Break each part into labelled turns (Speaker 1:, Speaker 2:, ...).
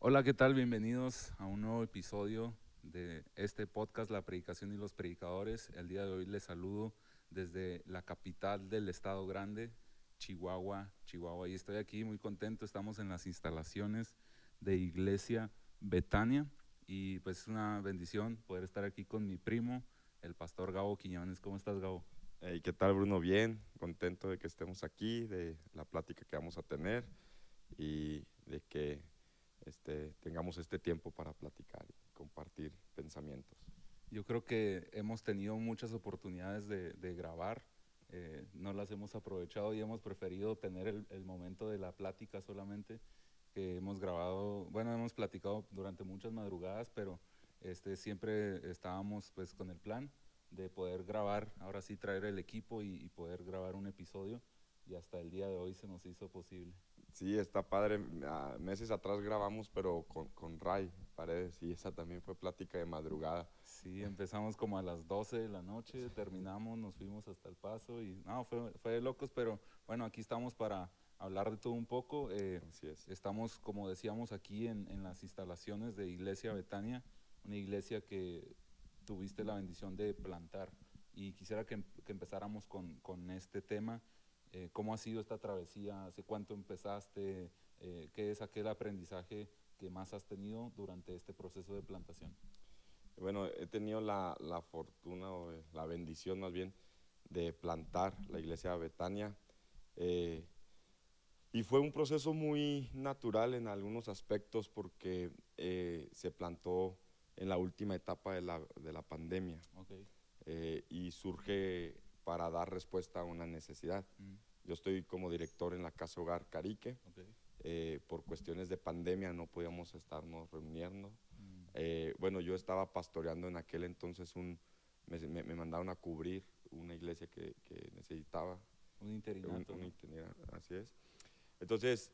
Speaker 1: Hola, ¿qué tal? Bienvenidos a un nuevo episodio de este podcast, La Predicación y los Predicadores. El día de hoy les saludo desde la capital del estado grande, Chihuahua. Y estoy aquí muy contento, estamos en las instalaciones de Iglesia Betania y pues es una bendición poder estar aquí con mi primo, el pastor Gabo Quiñones. ¿Cómo estás, Gabo?
Speaker 2: Hey, ¿qué tal, Bruno? Bien, contento de que estemos aquí, de la plática que vamos a tener y de que tengamos este tiempo para platicar y compartir pensamientos.
Speaker 1: Yo creo que hemos tenido muchas oportunidades de grabar, no las hemos aprovechado y hemos preferido tener el momento de la plática solamente, que hemos grabado, bueno, hemos platicado durante muchas madrugadas, pero siempre estábamos pues con el plan de poder grabar, ahora sí traer el equipo y poder grabar un episodio y hasta el día de hoy se nos hizo posible.
Speaker 2: Sí, está padre. Meses atrás grabamos, pero con Ray Paredes, y esa también fue plática de madrugada.
Speaker 1: Sí, empezamos como a las 12 de la noche, terminamos, nos fuimos hasta El Paso y no, fue de locos, pero bueno, aquí estamos para hablar de todo un poco.
Speaker 2: Así es.
Speaker 1: Estamos, como decíamos, aquí en las instalaciones de Iglesia Betania, una iglesia que tuviste la bendición de plantar. Y quisiera que empezáramos con este tema. ¿Cómo ha sido esta travesía? ¿Hace cuánto empezaste? ¿Qué es aquel aprendizaje que más has tenido durante este proceso de plantación?
Speaker 2: Bueno, he tenido la fortuna o la bendición más bien de plantar la iglesia de Betania. eh, Y fue un proceso muy natural en algunos aspectos porque se plantó en la última etapa de la pandemia,
Speaker 1: Ok.
Speaker 2: y surge para dar respuesta a una necesidad.
Speaker 1: Mm.
Speaker 2: Yo estoy como director en la Casa Hogar Carique.
Speaker 1: Ok.
Speaker 2: Por cuestiones de pandemia no podíamos estarnos reuniendo.
Speaker 1: Mm.
Speaker 2: Bueno, yo estaba pastoreando en aquel entonces, me mandaron a cubrir una iglesia que necesitaba
Speaker 1: Un interinato,
Speaker 2: un
Speaker 1: ¿no?
Speaker 2: itinerario, así es. Entonces,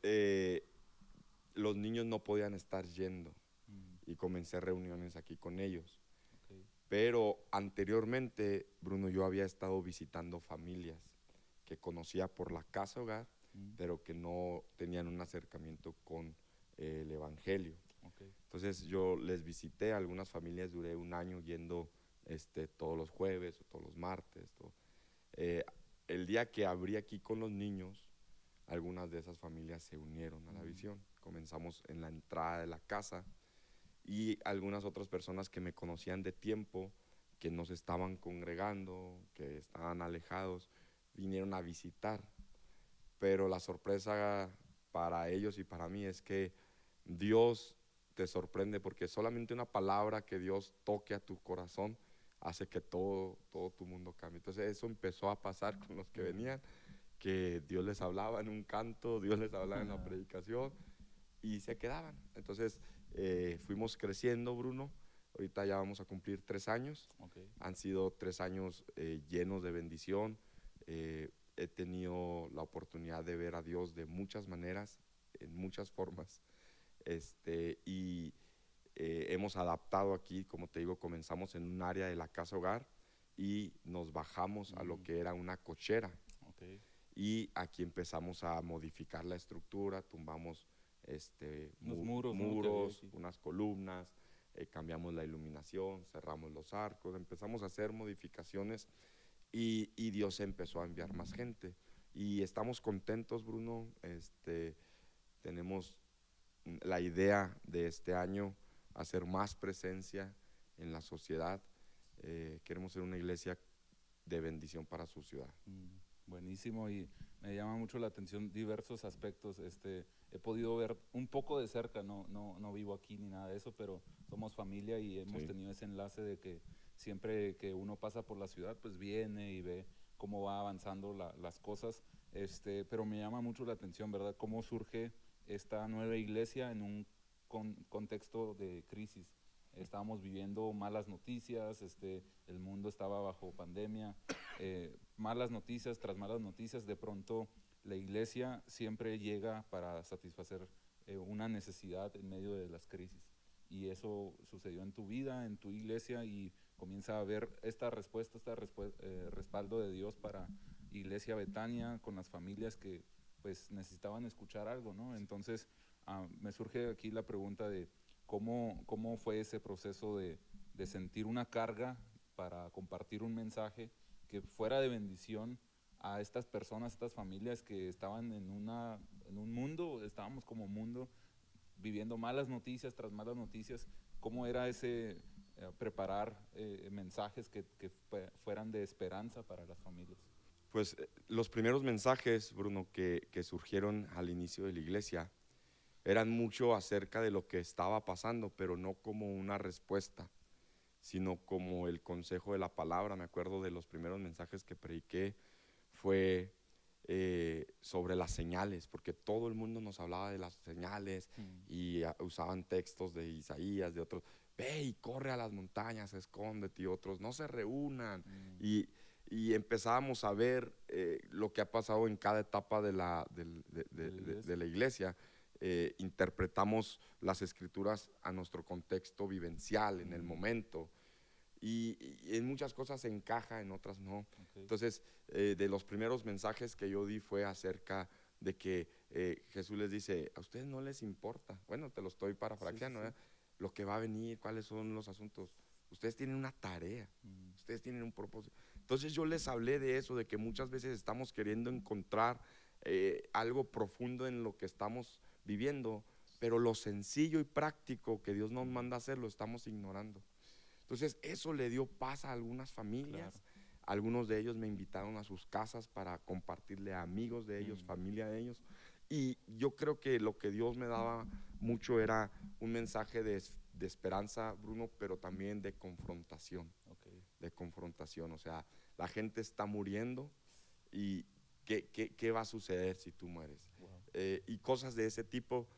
Speaker 2: los niños no podían estar yendo
Speaker 1: Mm.
Speaker 2: y comencé reuniones aquí con ellos.
Speaker 1: Ok.
Speaker 2: Pero anteriormente, Bruno, yo había estado visitando familias que conocía por la casa hogar,
Speaker 1: Mm.
Speaker 2: pero que no tenían un acercamiento con el Evangelio.
Speaker 1: Ok.
Speaker 2: Entonces yo les visité, a algunas familias duré un año yendo todos los jueves o todos los martes. Eh, el día que abrí aquí con los niños, algunas de esas familias se unieron a la
Speaker 1: Mm.
Speaker 2: visión. Comenzamos en la entrada de la casa y algunas otras personas que me conocían de tiempo, que no se estaban congregando, que estaban alejados, vinieron a visitar. Pero la sorpresa para ellos y para mí es que Dios te sorprende, porque solamente una palabra que Dios toque a tu corazón hace que todo tu mundo cambie. Entonces eso empezó a pasar con los que
Speaker 1: Mm.
Speaker 2: venían, que Dios les hablaba en un canto, Dios les hablaba en la predicación y se quedaban. Entonces fuimos creciendo, Bruno. Ahorita ya vamos a cumplir 3 años.
Speaker 1: Ok.
Speaker 2: Han sido 3 años llenos de bendición. He tenido la oportunidad de ver a Dios de muchas maneras, en muchas formas. Y hemos adaptado aquí, como te digo, comenzamos en un área de la casa hogar y nos bajamos a lo
Speaker 1: Mm.
Speaker 2: que era una cochera,
Speaker 1: Ok.
Speaker 2: y aquí empezamos a modificar la estructura, tumbamos
Speaker 1: Los muros, ¿no? Que había
Speaker 2: muros,
Speaker 1: aquí.
Speaker 2: unas columnas, cambiamos la iluminación, cerramos los arcos, empezamos a hacer modificaciones, y Dios empezó a enviar más gente. Y estamos contentos, Bruno. Tenemos la idea de este año hacer más presencia en la sociedad. Queremos ser una iglesia de bendición para su ciudad.
Speaker 1: Mm. Buenísimo y me llama mucho la atención diversos aspectos. He podido ver un poco de cerca, no vivo aquí ni nada de eso, pero somos familia y hemos
Speaker 2: Sí.
Speaker 1: tenido ese enlace de que siempre que uno pasa por la ciudad, pues viene y ve cómo va avanzando las cosas. Pero me llama mucho la atención, ¿verdad? Cómo surge esta nueva iglesia en un contexto de crisis. Estábamos viviendo malas noticias, el mundo estaba bajo pandemia, malas noticias tras malas noticias. De pronto la iglesia siempre llega para satisfacer una necesidad en medio de las crisis. Y eso sucedió en tu vida, en tu iglesia, y comienza a haber esta respuesta, respaldo de Dios para Iglesia Betania con las familias que pues necesitaban escuchar algo, ¿no? Entonces, me surge aquí la pregunta de cómo fue ese proceso de sentir una carga para compartir un mensaje que fuera de bendición a estas personas, estas familias que estaban en un mundo, estábamos como mundo, viviendo malas noticias tras malas noticias. ¿Cómo era ese preparar mensajes que fueran de esperanza para las familias?
Speaker 2: Pues los primeros mensajes, Bruno, que surgieron al inicio de la iglesia eran mucho acerca de lo que estaba pasando, pero no como una respuesta, sino como el consejo de la palabra. Me acuerdo de los primeros mensajes que prediqué fue sobre las señales, porque todo el mundo nos hablaba de las señales y usaban textos de Isaías, de otros, ve y corre a las montañas, escóndete, y otros, no se reúnan. Y empezábamos a ver lo que ha pasado en cada etapa de la iglesia. Interpretamos las escrituras a nuestro contexto vivencial en el momento. Y en muchas cosas se encaja, en otras no.
Speaker 1: Okay.
Speaker 2: Entonces, de los primeros mensajes que yo di fue acerca de que Jesús les dice, a ustedes no les importa, bueno, te lo estoy parafraseando, sí. Lo que va a venir, cuáles son los asuntos. Ustedes tienen una tarea, ustedes tienen un propósito. Entonces yo les hablé de eso, de que muchas veces estamos queriendo encontrar algo profundo en lo que estamos viviendo, pero lo sencillo y práctico que Dios nos manda a hacer lo estamos ignorando. Entonces eso le dio paz a algunas familias. Claro. Algunos de ellos me invitaron a sus casas para compartirle a amigos de ellos, familia de ellos. Y yo creo que lo que Dios me daba mucho era un mensaje de esperanza, Bruno, pero también de confrontación. Okay. De confrontación, o sea, la gente está muriendo y ¿qué va a suceder si tú mueres? Wow. Y cosas de ese tipo.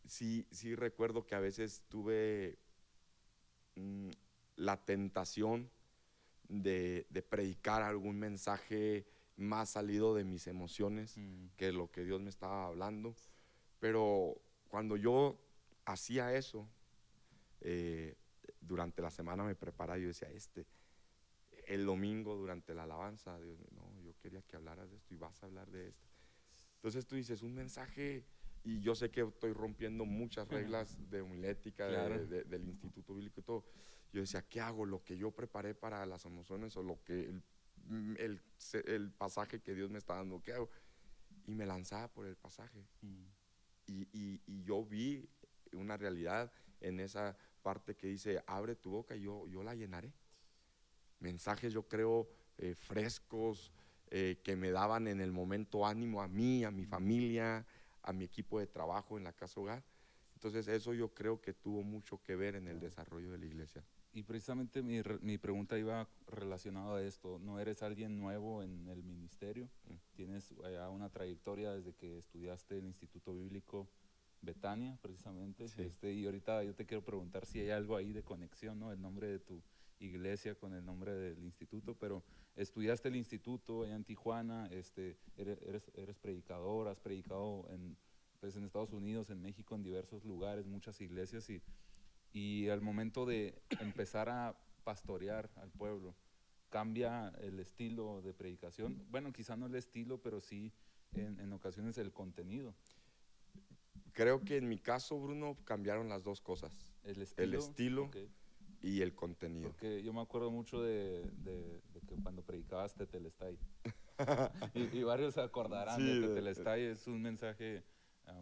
Speaker 2: Sí recuerdo que a veces tuve la tentación de predicar algún mensaje más salido de mis emociones que lo que Dios me estaba hablando, pero cuando yo hacía eso, durante la semana me preparaba y yo decía, el domingo durante la alabanza, Dios, no, yo quería que hablaras de esto y vas a hablar de esto. Entonces tú dices, un mensaje, y yo sé que estoy rompiendo muchas reglas de homilética, claro, del Instituto Bíblico y todo. Yo decía, ¿qué hago? ¿Lo que yo preparé para las emociones o lo que el pasaje que Dios me está dando? ¿Qué hago? Y me lanzaba por el pasaje. Y yo vi una realidad en esa parte que dice, abre tu boca y yo la llenaré. Mensajes, yo creo, frescos, que me daban en el momento ánimo a mí, a mi familia, a mi equipo de trabajo en la casa hogar. Entonces eso yo creo que tuvo mucho que ver en el desarrollo de la iglesia.
Speaker 1: Y precisamente mi pregunta iba relacionada a esto. ¿No eres alguien nuevo en el ministerio? Tienes ya una trayectoria desde que estudiaste el Instituto Bíblico Betania, precisamente. Sí. Y ahorita yo te quiero preguntar si hay algo ahí de conexión, ¿no? El nombre de tu iglesia con el nombre del instituto, pero estudiaste el instituto allá en Tijuana, eres predicador, has predicado pues en Estados Unidos, en México, en diversos lugares, muchas iglesias, y al momento de empezar a pastorear al pueblo, cambia el estilo de predicación. Bueno, quizá no el estilo, pero sí en ocasiones el contenido.
Speaker 2: Creo que en mi caso, Bruno, cambiaron las dos cosas. El estilo okay, y el contenido.
Speaker 1: Porque yo me acuerdo mucho de que cuando predicabas Tetelestai, y varios se acordarán sí, de Tetelestai, es un mensaje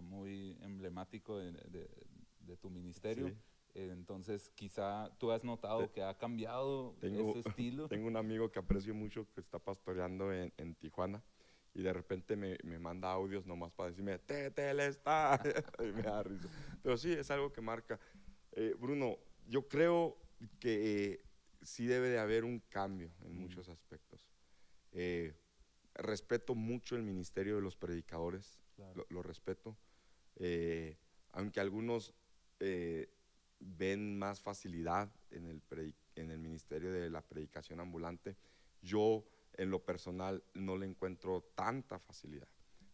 Speaker 1: muy emblemático de tu ministerio. Sí. Entonces, quizá tú has notado que ha cambiado ese estilo.
Speaker 2: Tengo un amigo que aprecio mucho que está pastoreando en Tijuana y de repente me manda audios nomás para decirme, Tetelestai, y me da risa. Pero sí, es algo que marca. Bruno, yo creo que sí debe de haber un cambio en muchos aspectos. Respeto mucho el ministerio de los predicadores, claro, lo respeto, aunque algunos ven más facilidad en el ministerio de la predicación ambulante. Yo, en lo personal, no le encuentro tanta facilidad,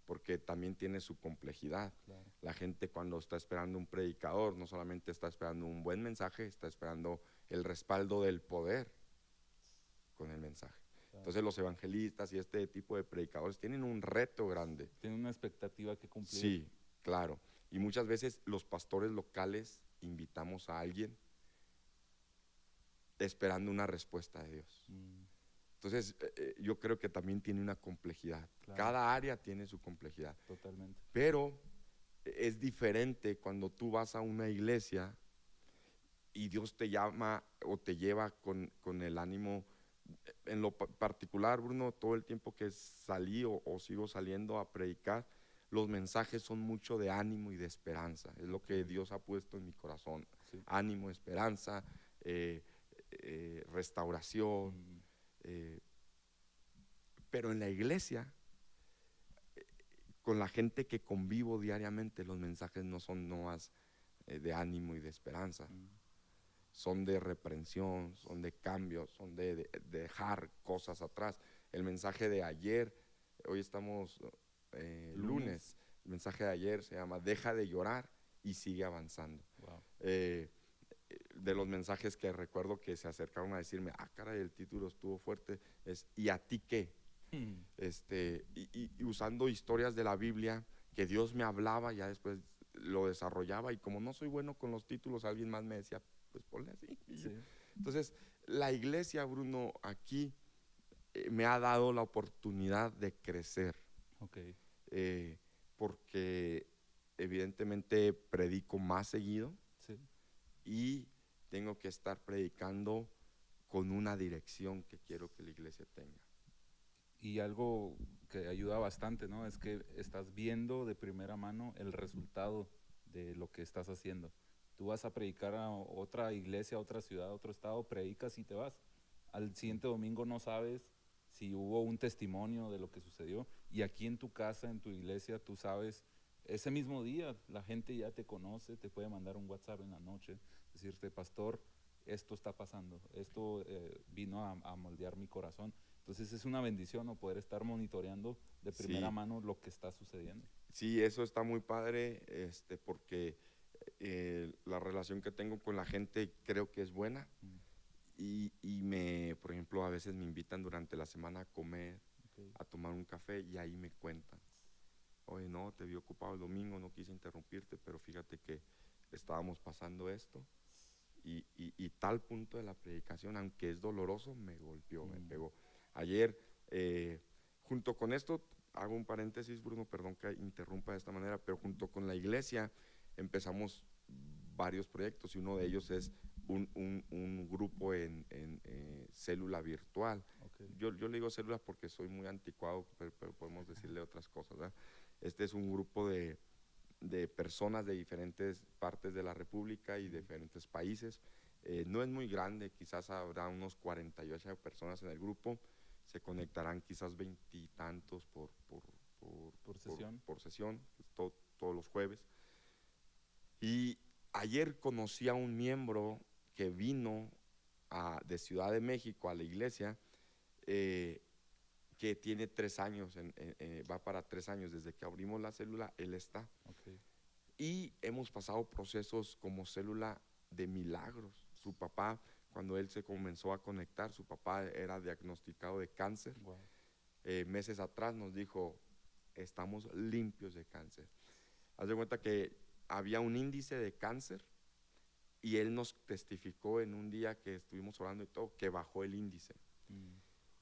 Speaker 2: porque también tiene su complejidad. Claro. La gente cuando está esperando un predicador, no solamente está esperando un buen mensaje, está esperando el respaldo del poder con el mensaje. Claro. Entonces los evangelistas y este tipo de predicadores tienen un reto grande.
Speaker 1: Tienen una expectativa que cumplir.
Speaker 2: Sí, Claro. Y muchas veces los pastores locales invitamos a alguien esperando una respuesta de Dios. Entonces, yo creo que también tiene una complejidad.
Speaker 1: Claro.
Speaker 2: Cada área tiene su complejidad.
Speaker 1: Totalmente.
Speaker 2: Pero es diferente cuando tú vas a una iglesia y Dios te llama o te lleva con el ánimo. En lo particular, Bruno, todo el tiempo que salí o sigo saliendo a predicar, los mensajes son mucho de ánimo y de esperanza. Es lo que Dios ha puesto en mi corazón.
Speaker 1: Sí.
Speaker 2: Ánimo, esperanza, restauración. Pero en la iglesia, con la gente que convivo diariamente, los mensajes no son nomás de ánimo y de esperanza. Son de reprensión, son de cambio, son de dejar cosas atrás. El mensaje de ayer, hoy estamos lunes, el mensaje de ayer se llama "Deja de llorar y sigue avanzando".
Speaker 1: Wow.
Speaker 2: De los mensajes que recuerdo que se acercaron a decirme, caray, el título estuvo fuerte, es "¿Y a ti qué?". Y usando historias de la Biblia que Dios me hablaba, ya después lo desarrollaba, y como no soy bueno con los títulos, alguien más me decía, pues ponle así.
Speaker 1: Sí.
Speaker 2: Entonces, la iglesia, Bruno, aquí me ha dado la oportunidad de crecer.
Speaker 1: Okay.
Speaker 2: Porque evidentemente predico más seguido.
Speaker 1: Sí.
Speaker 2: Y tengo que estar predicando con una dirección que quiero que la iglesia tenga.
Speaker 1: Y algo que ayuda bastante, ¿no? Es que estás viendo de primera mano el resultado de lo que estás haciendo. Tú vas a predicar a otra iglesia, a otra ciudad, a otro estado, predicas y te vas. Al siguiente domingo no sabes si hubo un testimonio de lo que sucedió. Y aquí en tu casa, en tu iglesia, tú sabes, ese mismo día la gente ya te conoce, te puede mandar un WhatsApp en la noche, decirte, pastor, esto está pasando, esto vino a moldear mi corazón. Entonces es una bendición, ¿no?, poder estar monitoreando de primera mano lo que está sucediendo.
Speaker 2: Sí, eso está muy padre, porque la relación que tengo con la gente creo que es buena. Y por ejemplo, a veces me invitan durante la semana a comer, a tomar un café, y ahí me cuentan. Oye, no, te vi ocupado el domingo, no quise interrumpirte, pero fíjate que estábamos pasando esto. Y tal punto de la predicación, aunque es doloroso, me golpeó, me pegó. Ayer, junto con esto, hago un paréntesis, Bruno, perdón que interrumpa de esta manera, pero junto con la iglesia empezamos varios proyectos, y uno de ellos es un grupo en célula virtual.
Speaker 1: Okay.
Speaker 2: Yo le digo célula porque soy muy anticuado, pero podemos decirle otras cosas, ¿verdad? Este es un grupo de personas de diferentes partes de la República y de diferentes países. No es muy grande, quizás habrá unos 48 personas en el grupo. Se conectarán quizás 20 y tantos por sesión, todos los jueves. Y ayer conocí a un miembro que vino de Ciudad de México a la iglesia, que tiene 3 años, va para 3 años desde que abrimos la célula, él está.
Speaker 1: Okay.
Speaker 2: Y hemos pasado procesos como célula de milagros. Su papá, cuando él se comenzó a conectar, su papá era diagnosticado de cáncer.
Speaker 1: Wow.
Speaker 2: Meses atrás nos dijo, estamos limpios de cáncer. Haz de cuenta que había un índice de cáncer, y él nos testificó en un día que estuvimos orando y todo, que bajó el índice.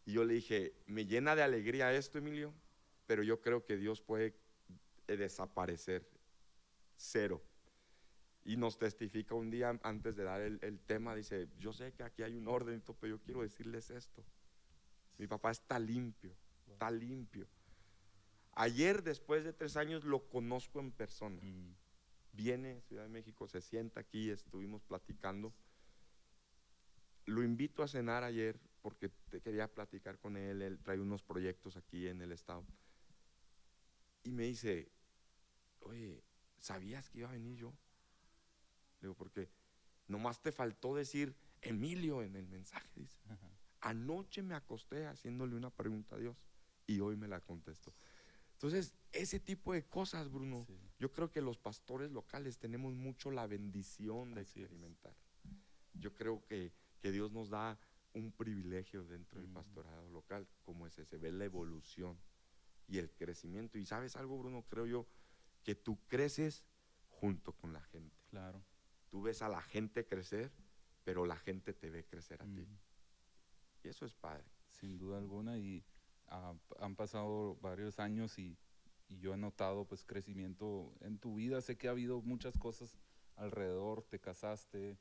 Speaker 2: Y yo le dije, me llena de alegría esto, Emilio, pero yo creo que Dios puede desaparecer, 0. Y nos testifica un día antes de dar el tema, dice, yo sé que aquí hay un orden, pero yo quiero decirles esto. Mi papá está limpio, está limpio. Ayer, después de 3 años, lo conozco en persona. Viene a Ciudad de México, se sienta aquí, estuvimos platicando. Lo invito a cenar ayer porque quería platicar con él. Él trae unos proyectos aquí en el estado. Y me dice, oye, ¿sabías que iba a venir yo? Le digo, porque nomás te faltó decir Emilio en el mensaje, dice. Anoche me acosté haciéndole una pregunta a Dios y hoy me la contestó. Entonces, ese tipo de cosas, Bruno, yo creo que los pastores locales tenemos mucho la bendición de experimentar. Yo creo que Dios nos da un privilegio dentro del pastorado local, como es ese, ver la evolución y el crecimiento. Y sabes algo, Bruno, creo yo que tú creces junto con la gente.
Speaker 1: Claro.
Speaker 2: Tú ves a la gente crecer, pero la gente te ve crecer a ti.
Speaker 1: Mm.
Speaker 2: Y eso es padre.
Speaker 1: Sin duda alguna, y han pasado varios años y yo he notado pues crecimiento en tu vida. Sé que ha habido muchas cosas alrededor, te casaste,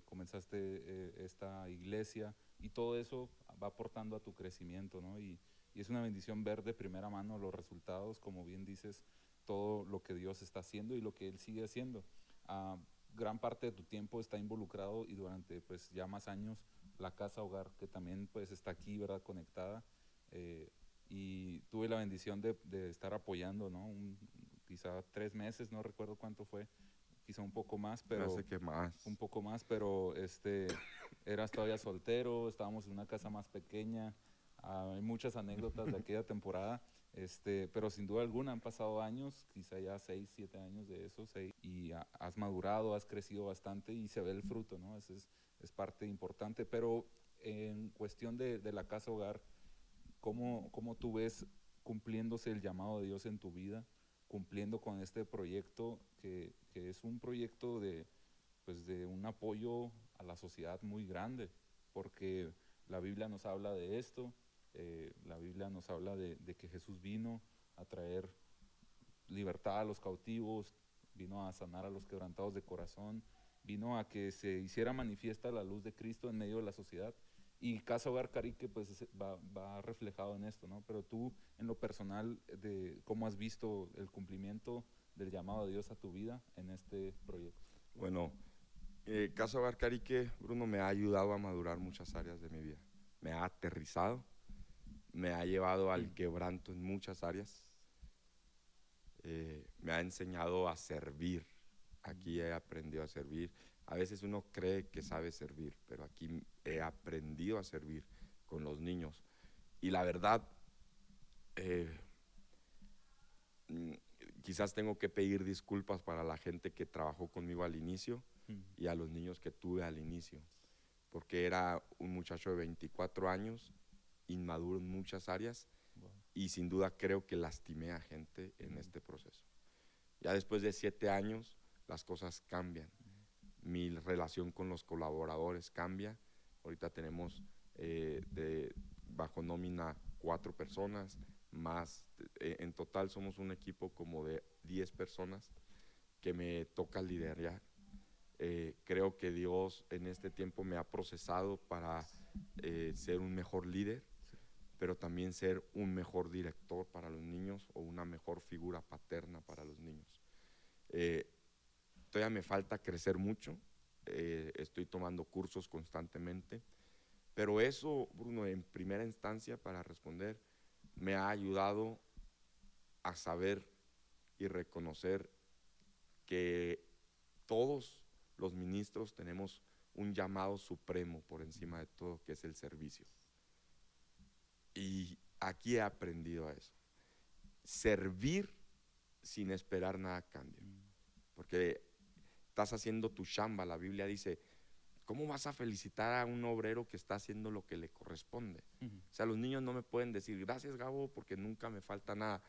Speaker 1: comenzaste esta iglesia y todo eso va aportando a tu crecimiento, ¿no? Y es una bendición ver de primera mano los resultados, como bien dices, todo lo que Dios está haciendo y lo que Él sigue haciendo. Ah, Gran parte de tu tiempo está involucrado y durante pues ya más años la casa hogar que también pues está aquí, ¿verdad? Conectada. Y tuve la bendición de estar apoyando, ¿no? Quizá 3 meses, no recuerdo cuánto fue, quizá un poco más,
Speaker 2: Me
Speaker 1: pero
Speaker 2: hace que más.
Speaker 1: un poco más, pero eras todavía soltero, estábamos en una casa más pequeña. Hay muchas anécdotas de aquella temporada, pero sin duda alguna han pasado años, quizá ya 6, 7 años de eso, y has madurado, has crecido bastante y se ve el fruto, ¿no? Es parte importante, pero en cuestión de la casa hogar, ¿cómo tú ves cumpliéndose el llamado de Dios en tu vida, cumpliendo con este proyecto que es un proyecto pues de un apoyo a la sociedad muy grande? Porque la Biblia nos habla de esto, la Biblia nos habla de que Jesús vino a traer libertad a los cautivos, vino a sanar a los quebrantados de corazón, vino a que se hiciera manifiesta la luz de Cristo en medio de la sociedad. Y Casa Hogar Carique pues va reflejado en esto, ¿no? Pero tú, en lo personal, ¿cómo has visto el cumplimiento del llamado de Dios a tu vida en este proyecto?
Speaker 2: Bueno, Casa Hogar Carique, Bruno, me ha ayudado a madurar muchas áreas de mi vida. Me ha aterrizado, me ha llevado al quebranto en muchas áreas. Me ha enseñado a servir. Aquí he aprendido a servir. A veces uno cree que sabe servir, pero aquí he aprendido a servir con los niños. Y la verdad, eh, quizás tengo que pedir disculpas para la gente que trabajó conmigo al inicio y a los niños que tuve al inicio, porque era un muchacho de 24 años, inmaduro en muchas áreas,
Speaker 1: Wow.
Speaker 2: y sin duda creo que lastimé a gente en este proceso. Ya después de 7 años, las cosas cambian. Mi relación con los colaboradores cambia. Ahorita tenemos bajo nómina 4 personas, más en total somos un equipo como de 10 personas que me toca liderar. Creo que Dios en este tiempo me ha procesado para ser un mejor líder, pero también ser un mejor director para los niños o una mejor figura paterna para los niños. Todavía me falta crecer mucho, estoy tomando cursos constantemente, pero eso, Bruno, en primera instancia, para responder, me ha ayudado a saber y reconocer que todos los ministros tenemos un llamado supremo por encima de todo, que es el servicio. Y aquí he aprendido a eso. Servir sin esperar nada a cambio. Porque estás haciendo tu chamba. La Biblia dice, ¿cómo vas a felicitar a un obrero que está haciendo lo que le corresponde? O sea, los niños no me pueden decir, gracias Gabo, porque nunca me falta nada.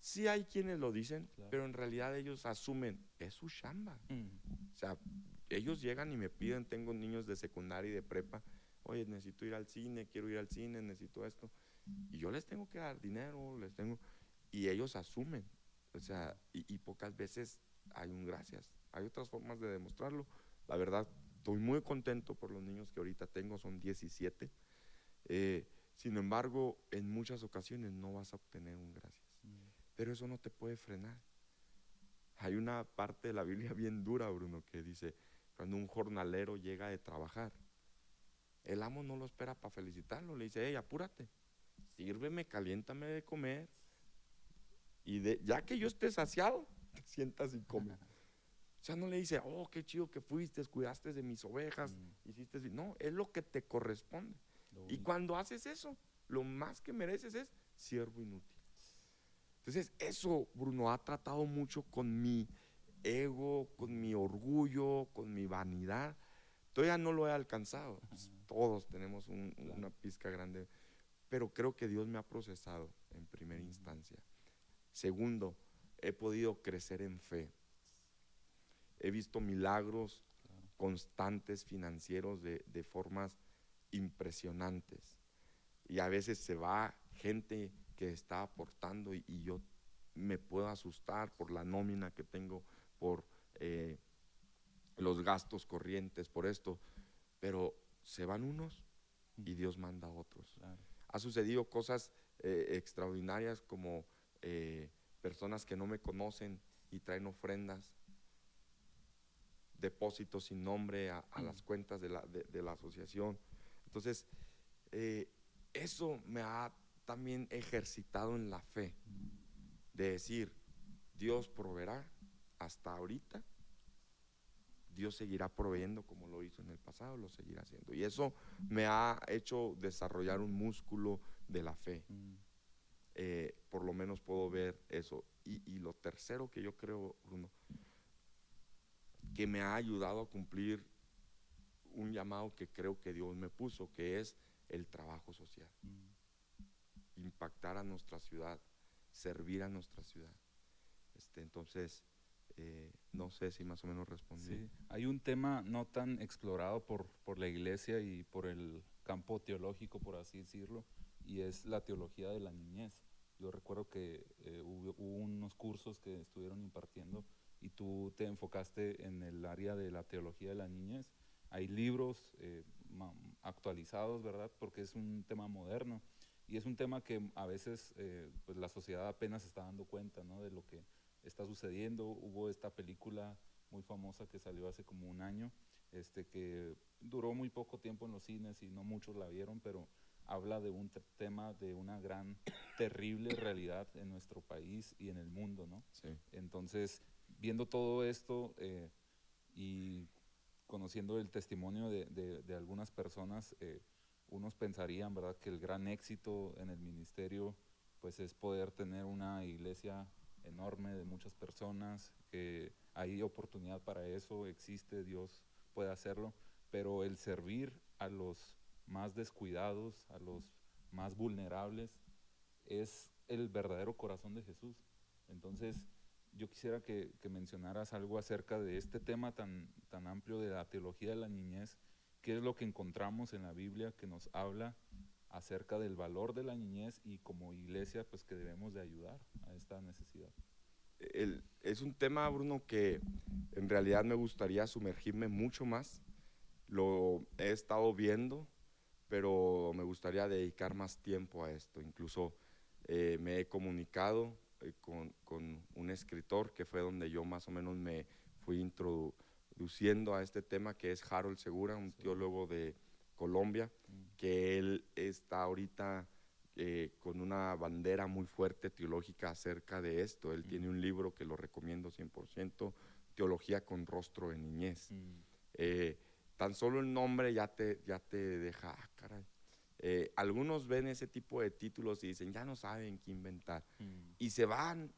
Speaker 2: Sí hay quienes lo dicen, claro, pero en realidad ellos asumen, es su chamba. O sea, ellos llegan y me piden, tengo niños de secundaria y de prepa, oye, necesito ir al cine, quiero ir al cine, necesito esto. Y yo les tengo que dar dinero, y ellos asumen. O sea, y pocas veces hay un gracias. Hay otras formas de demostrarlo. La verdad, estoy muy contento por los niños que ahorita tengo, son 17. Sin embargo, en muchas ocasiones no vas a obtener un gracias. Pero eso no te puede frenar. Hay una parte de la Biblia bien dura, Bruno, que dice, cuando un jornalero llega de trabajar, el amo no lo espera para felicitarlo, le dice, hey, apúrate, sírveme, caliéntame de comer, y ya que yo esté saciado, te sientas y comes. O sea, no le dice, oh, qué chido que fuiste, cuidaste de mis ovejas, hiciste, no, es lo que te corresponde. Y cuando haces eso, lo más que mereces es siervo inútil. Entonces, eso, Bruno, ha tratado mucho con mi ego, con mi orgullo, con mi vanidad. Todavía no lo he alcanzado. Pues, todos tenemos una pizca grande, pero creo que Dios me ha procesado en primera instancia. Segundo, he podido crecer en fe. He visto milagros constantes financieros de formas impresionantes. Y a veces se va gente que está aportando y yo me puedo asustar por la nómina que tengo, por los gastos corrientes, por esto, pero se van unos y Dios manda a otros.
Speaker 1: Claro.
Speaker 2: Ha sucedido cosas extraordinarias como personas que no me conocen y traen ofrendas, depósitos sin nombre a las cuentas de la asociación. Entonces, eso me ha también ejercitado en la fe, de decir, Dios proveerá hasta ahorita, Dios seguirá proveyendo como lo hizo en el pasado, lo seguirá haciendo. Y eso me ha hecho desarrollar un músculo de la fe. Por lo menos puedo ver eso. Y lo tercero que yo creo, Bruno, que me ha ayudado a cumplir un llamado que creo que Dios me puso, que es el trabajo social. Impactar a nuestra ciudad, servir a nuestra ciudad. Entonces, no sé si más o menos respondí.
Speaker 1: Sí, hay un tema no tan explorado por la iglesia y por el campo teológico, por así decirlo, y es la teología de la niñez. Yo recuerdo que hubo unos cursos que estuvieron impartiendo y tú te enfocaste en el área de la teología de la niñez. Hay libros actualizados, ¿verdad? Porque es un tema moderno y es un tema que a veces pues la sociedad apenas está dando cuenta, ¿no? De lo que está sucediendo. Hubo esta película muy famosa que salió hace como un año, que duró muy poco tiempo en los cines y no muchos la vieron, pero habla de un tema de una gran, terrible realidad en nuestro país y en el mundo, ¿no?
Speaker 2: Sí.
Speaker 1: Entonces, viendo todo esto y conociendo el testimonio de algunas personas, unos pensarían, ¿verdad?, que el gran éxito en el ministerio pues es poder tener una iglesia enorme de muchas personas, que hay oportunidad para eso, existe, Dios puede hacerlo, pero el servir a los más descuidados, a los más vulnerables, es el verdadero corazón de Jesús. Entonces, yo quisiera que mencionaras algo acerca de este tema tan amplio de la teología de la niñez. ¿Qué es lo que encontramos en la Biblia que nos habla acerca del valor de la niñez y como iglesia pues que debemos de ayudar a esta necesidad?
Speaker 2: Es un tema, Bruno, que en realidad me gustaría sumergirme mucho más. Lo he estado viendo, pero me gustaría dedicar más tiempo a esto. Incluso me he comunicado con un escritor que fue donde yo más o menos me fui introduciendo a este tema, que es Harold Segura, un teólogo de Colombia, que él está ahorita con una bandera muy fuerte teológica acerca de esto. Él tiene un libro que lo recomiendo 100%, Teología con rostro de niñez. Tan solo el nombre ya te deja, caray. Algunos ven ese tipo de títulos y dicen, ya no saben qué inventar. Y se van,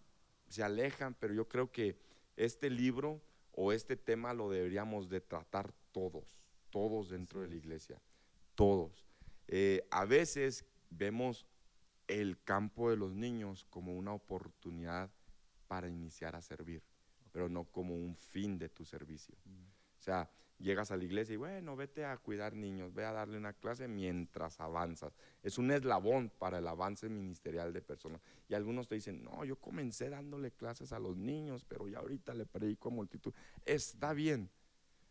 Speaker 2: se alejan, pero yo creo que este libro o este tema lo deberíamos de tratar todos dentro de la iglesia, todos. A veces vemos el campo de los niños como una oportunidad para iniciar a servir, pero no como un fin de tu servicio. O sea, llegas a la iglesia y bueno, vete a cuidar niños, ve a darle una clase mientras avanzas. Es un eslabón para el avance ministerial de personas. Y algunos te dicen, no, yo comencé dándole clases a los niños, pero ya ahorita le predico a multitud. Está bien,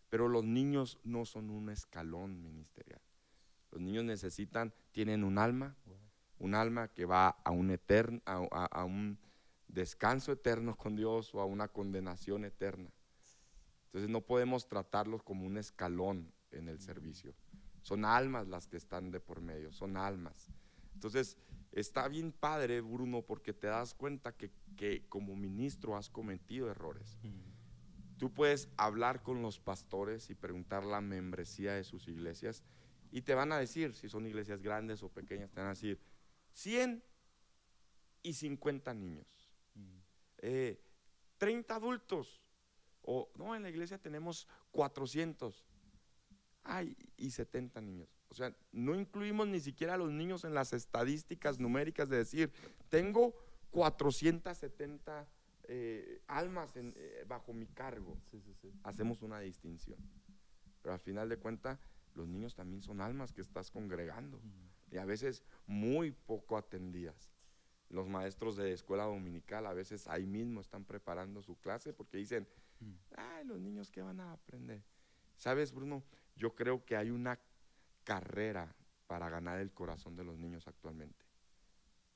Speaker 2: pero los niños no son un escalón ministerial. Los niños tienen un alma que va a un descanso eterno con Dios o a una condenación eterna. Entonces no podemos tratarlos como un escalón en el servicio. Son almas las que están de por medio, son almas. Entonces está bien padre, Bruno, porque te das cuenta que como ministro has cometido errores. Tú puedes hablar con los pastores y preguntar la membresía de sus iglesias y te van a decir, si son iglesias grandes o pequeñas, te van a decir 150 niños, 30 adultos, o no, en la iglesia tenemos 400, y 70 niños. O sea, no incluimos ni siquiera a los niños en las estadísticas numéricas de decir, tengo 470 almas bajo mi cargo.
Speaker 1: Sí, sí, sí.
Speaker 2: Hacemos una distinción. Pero al final de cuentas, los niños también son almas que estás congregando. Y a veces muy poco atendidas. Los maestros de escuela dominical a veces ahí mismo están preparando su clase porque dicen, ay, los niños, ¿qué van a aprender? ¿Sabes, Bruno? Yo creo que hay una carrera para ganar el corazón de los niños actualmente.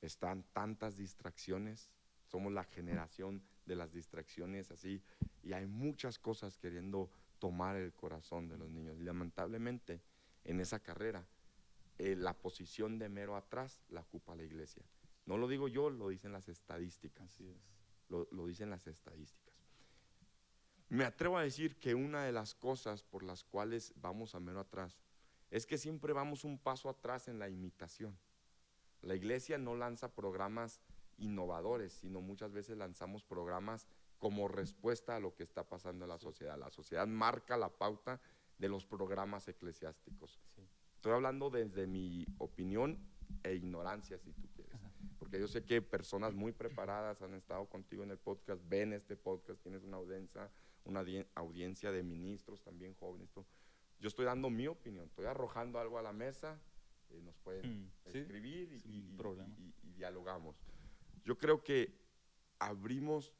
Speaker 2: Están tantas distracciones, somos la generación de las distracciones así, y hay muchas cosas queriendo tomar el corazón de los niños. Y lamentablemente, en esa carrera, la posición de mero atrás la ocupa la iglesia. No lo digo yo, lo dicen las estadísticas.
Speaker 1: Así es.
Speaker 2: Lo dicen las estadísticas. Me atrevo a decir que una de las cosas por las cuales vamos a mero atrás es que siempre vamos un paso atrás en la imitación. La iglesia no lanza programas innovadores, sino muchas veces lanzamos programas como respuesta a lo que está pasando en la sociedad. La sociedad marca la pauta de los programas eclesiásticos.
Speaker 1: Sí.
Speaker 2: Estoy hablando desde mi opinión e ignorancia, si tú quieres. Porque yo sé que personas muy preparadas han estado contigo en el podcast, ven este podcast, tienes una audiencia de ministros también jóvenes. Yo estoy dando mi opinión, estoy arrojando algo a la mesa, nos pueden escribir y dialogamos. Yo creo que abrimos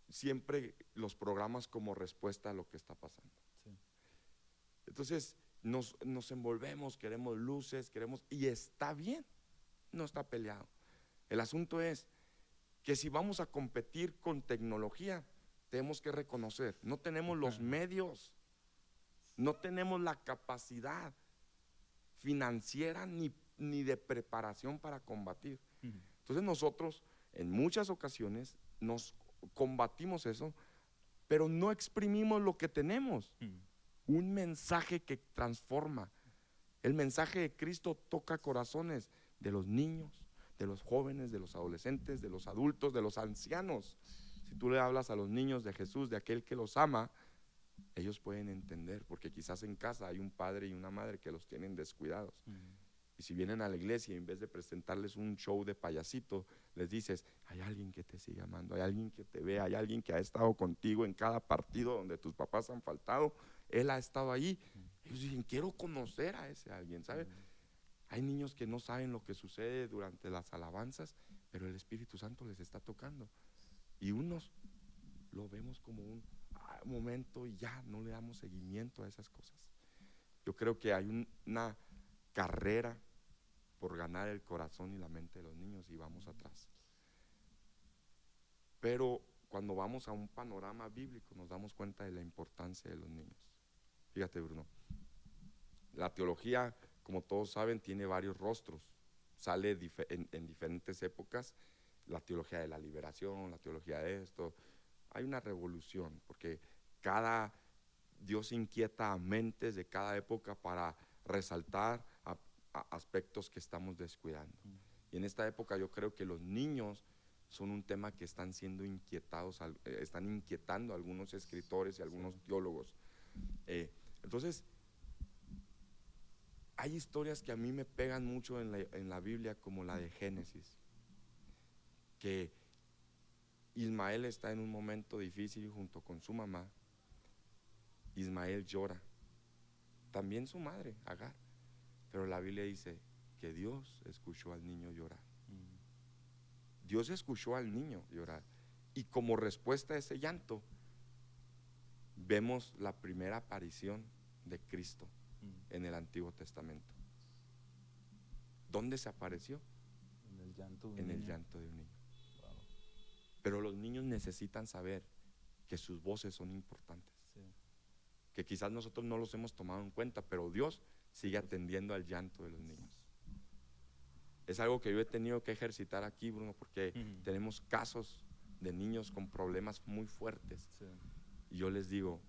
Speaker 2: siempre los programas como respuesta a lo que está pasando.
Speaker 1: Sí.
Speaker 2: Entonces nos envolvemos, queremos luces, y está bien, no está peleado. El asunto es que si vamos a competir con tecnología, tenemos que reconocer, no tenemos los medios, no tenemos la capacidad financiera ni de preparación para combatir. Entonces nosotros en muchas ocasiones nos combatimos eso, pero no exprimimos lo que tenemos. Un mensaje que transforma. El mensaje de Cristo toca corazones de los niños, de los jóvenes, de los adolescentes, de los adultos, de los ancianos. Si tú le hablas a los niños de Jesús, de aquel que los ama, ellos pueden entender, porque quizás en casa hay un padre y una madre que los tienen descuidados. Y si vienen a la iglesia y en vez de presentarles un show de payasito, les dices, hay alguien que te sigue amando, hay alguien que te ve, hay alguien que ha estado contigo en cada partido donde tus papás han faltado, él ha estado ahí. Ellos dicen, quiero conocer a ese alguien, ¿sabes? Hay niños que no saben lo que sucede durante las alabanzas, pero el Espíritu Santo les está tocando. Y unos lo vemos como un momento y ya no le damos seguimiento a esas cosas. Yo creo que hay una carrera por ganar el corazón y la mente de los niños y vamos atrás. Pero cuando vamos a un panorama bíblico nos damos cuenta de la importancia de los niños. Fíjate, Bruno, la teología, como todos saben, tiene varios rostros. Sale en diferentes épocas la teología de la liberación, la teología de esto. Hay una revolución porque Dios inquieta a mentes de cada época para resaltar aspectos que estamos descuidando. Y en esta época yo creo que los niños son un tema que están siendo inquietados, están inquietando a algunos escritores y a algunos teólogos. Entonces, hay historias que a mí me pegan mucho en la Biblia, como la de Génesis, que Ismael está en un momento difícil junto con su mamá. Ismael llora, también su madre, Agar, pero la Biblia dice que Dios escuchó al niño llorar. Dios escuchó al niño llorar y como respuesta a ese llanto vemos la primera aparición de Cristo en el Antiguo Testamento. ¿Dónde se apareció?
Speaker 1: En el llanto de un
Speaker 2: en
Speaker 1: niño.
Speaker 2: El llanto de un niño.
Speaker 1: Wow.
Speaker 2: Pero los niños necesitan saber que sus voces son importantes.
Speaker 1: Sí.
Speaker 2: Que quizás nosotros no los hemos tomado en cuenta, pero Dios sigue atendiendo al llanto de los niños. Es algo que yo he tenido que ejercitar aquí, Bruno, porque tenemos casos de niños con problemas muy fuertes.
Speaker 1: Sí.
Speaker 2: Y yo les digo,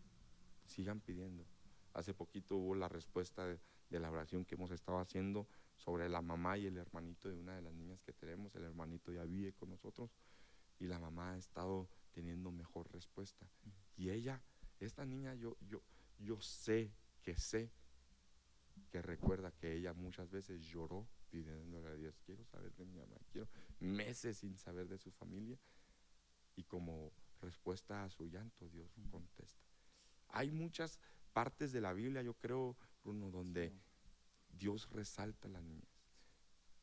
Speaker 2: sigan pidiendo. Hace poquito hubo la respuesta de la oración que hemos estado haciendo sobre la mamá y el hermanito de una de las niñas que tenemos. El hermanito ya vive con nosotros y la mamá ha estado teniendo mejor respuesta. Y esta niña, yo sé que recuerda que ella muchas veces lloró pidiéndole a Dios, quiero saber de mi mamá, quiero meses sin saber de su familia. y como respuesta a su llanto Dios contesta. Hay muchas partes de la Biblia, yo creo, Bruno, donde
Speaker 1: Sí.
Speaker 2: Dios resalta la niñez.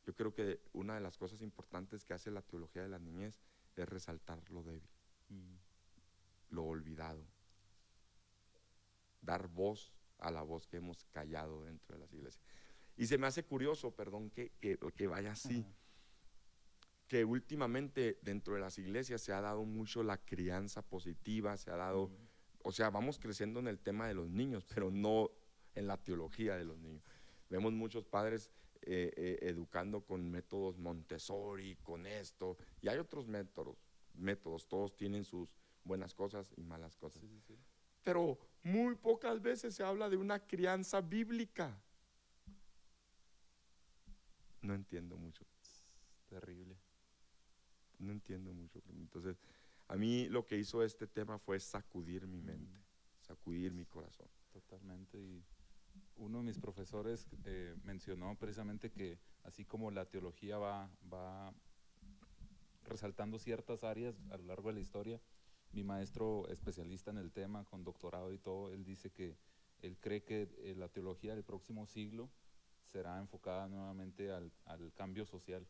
Speaker 2: Yo creo que una de las cosas importantes que hace la teología de la niñez es resaltar lo débil,
Speaker 1: Mm.
Speaker 2: lo olvidado, dar voz a la voz que hemos callado dentro de las iglesias. Y se me hace curioso, perdón que vaya así,
Speaker 1: Ajá.
Speaker 2: que últimamente dentro de las iglesias se ha dado mucho la crianza positiva, se ha dado,
Speaker 1: Mm.
Speaker 2: o sea, vamos creciendo en el tema de los niños, pero
Speaker 1: Sí.
Speaker 2: no en la teología de los niños. Vemos muchos padres educando con métodos Montessori, con esto, y hay otros métodos, todos tienen sus buenas cosas y malas cosas.
Speaker 1: Sí, sí, sí.
Speaker 2: Pero muy pocas veces se habla de una crianza bíblica. No entiendo mucho.
Speaker 1: Terrible.
Speaker 2: No entiendo mucho. Entonces, a mí lo que hizo este tema fue sacudir mi mente,
Speaker 1: Mm.
Speaker 2: sacudir mi corazón.
Speaker 1: Totalmente. Y uno de mis profesores mencionó precisamente que así como la teología va resaltando ciertas áreas a lo largo de la historia, mi maestro especialista en el tema, con doctorado y todo, él dice que él cree que la teología del próximo siglo será enfocada nuevamente al cambio social.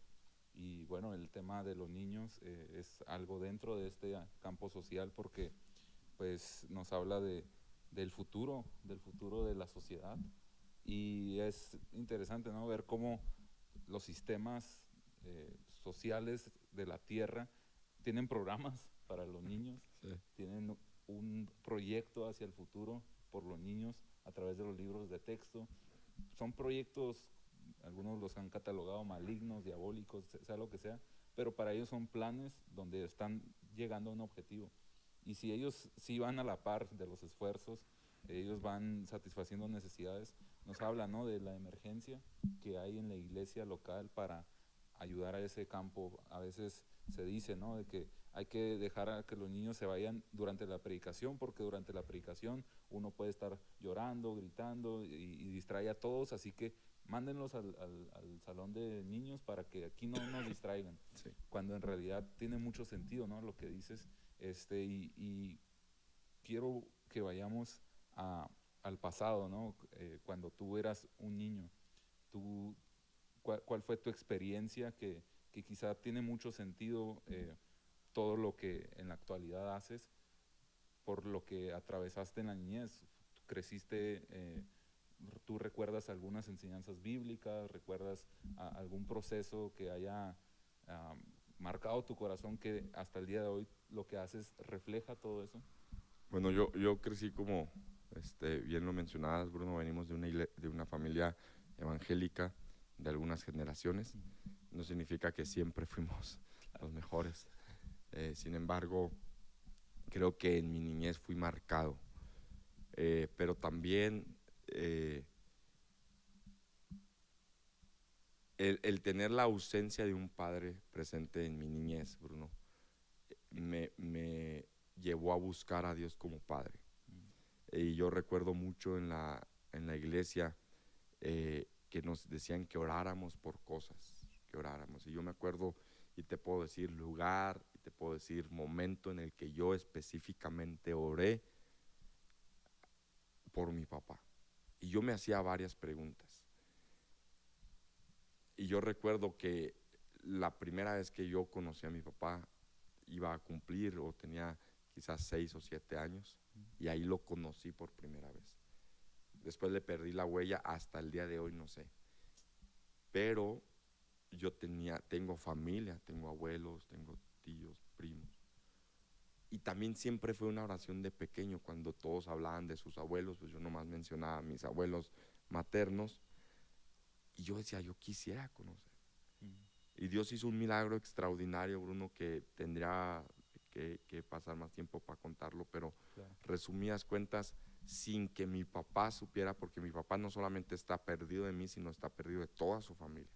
Speaker 1: Y bueno, el tema de los niños es algo dentro de este campo social porque pues nos habla del futuro de la sociedad. Y es interesante, ¿no?, ver cómo los sistemas sociales de la Tierra tienen programas para los niños,
Speaker 2: Sí.
Speaker 1: tienen un proyecto hacia el futuro por los niños a través de los libros de texto. Son proyectos, algunos los han catalogado malignos, diabólicos, sea lo que sea, pero para ellos son planes donde están llegando a un objetivo. Y si ellos sí van a la par de los esfuerzos, ellos van satisfaciendo necesidades, nos habla, ¿no?, de la emergencia que hay en la iglesia local para ayudar a ese campo. A veces se dice, ¿no?, de que hay que dejar a que los niños se vayan durante la predicación, porque durante la predicación uno puede estar llorando, gritando y distrae a todos, así que mándenlos al salón de niños para que aquí no nos distraigan.
Speaker 2: Sí.
Speaker 1: Cuando en realidad tiene mucho sentido, ¿no?, lo que dices, y quiero que vayamos al pasado, ¿no? Cuando tú eras un niño, tú, ¿cuál fue tu experiencia que quizá tiene mucho sentido todo lo que en la actualidad haces por lo que atravesaste en la niñez? Creciste, tú recuerdas algunas enseñanzas bíblicas, recuerdas algún proceso que haya marcado tu corazón que hasta el día de hoy lo que haces refleja todo eso.
Speaker 2: Bueno, yo crecí como, bien lo mencionabas, Bruno, venimos de una familia evangélica de algunas generaciones. No significa que siempre fuimos los mejores. Sin embargo, creo que en mi niñez fui marcado. Pero también el tener la ausencia de un padre presente en mi niñez, Bruno, me llevó a buscar a Dios como padre. Y yo recuerdo mucho en la iglesia que nos decían que oráramos por cosas, que oráramos. Y yo me acuerdo, y te puedo decir lugar, y te puedo decir momento en el que yo específicamente oré por mi papá. Y yo me hacía varias preguntas. Y yo recuerdo que la primera vez que yo conocí a mi papá iba a cumplir o tenía quizás 6 o 7 años, y ahí lo conocí por primera vez. Después le perdí la huella, hasta el día de hoy no sé. Pero yo tengo familia, tengo abuelos, tengo tíos, primos. Y también siempre fue una oración de pequeño, cuando todos hablaban de sus abuelos, pues yo nomás mencionaba a mis abuelos maternos. Y yo decía, yo quisiera conocer. Y Dios hizo un milagro extraordinario, Bruno, que tendría que pasar más tiempo para contarlo, pero
Speaker 1: Claro.
Speaker 2: resumidas cuentas, sin que mi papá supiera, porque mi papá no solamente está perdido de mí, sino está perdido de toda su familia.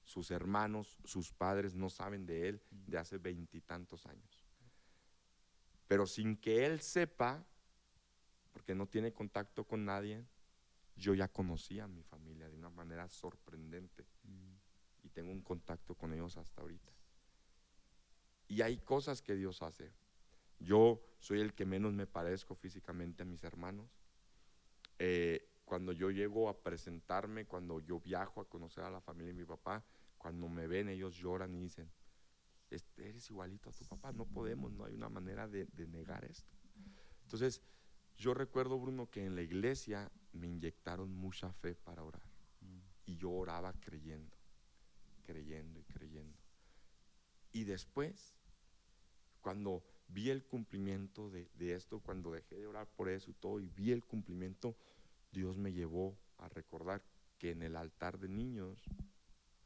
Speaker 2: Sus hermanos, sus padres no saben de él de hace 20 y tantos años. Pero sin que él sepa, porque no tiene contacto con nadie, yo ya conocía a mi familia de una manera sorprendente y tengo un contacto con ellos hasta ahorita. Y hay cosas que Dios hace. Yo soy el que menos me parezco físicamente a mis hermanos. Cuando yo llego a presentarme, cuando yo viajo a conocer a la familia de mi papá, cuando me ven ellos lloran y dicen, eres igualito a tu papá, no podemos, no hay una manera de negar esto. Entonces, yo recuerdo, Bruno, que en la iglesia me inyectaron mucha fe para orar. Y yo oraba creyendo, creyendo y creyendo. Y después, cuando vi el cumplimiento de esto, cuando dejé de orar por eso y todo, y vi el cumplimiento, Dios me llevó a recordar que en el altar de niños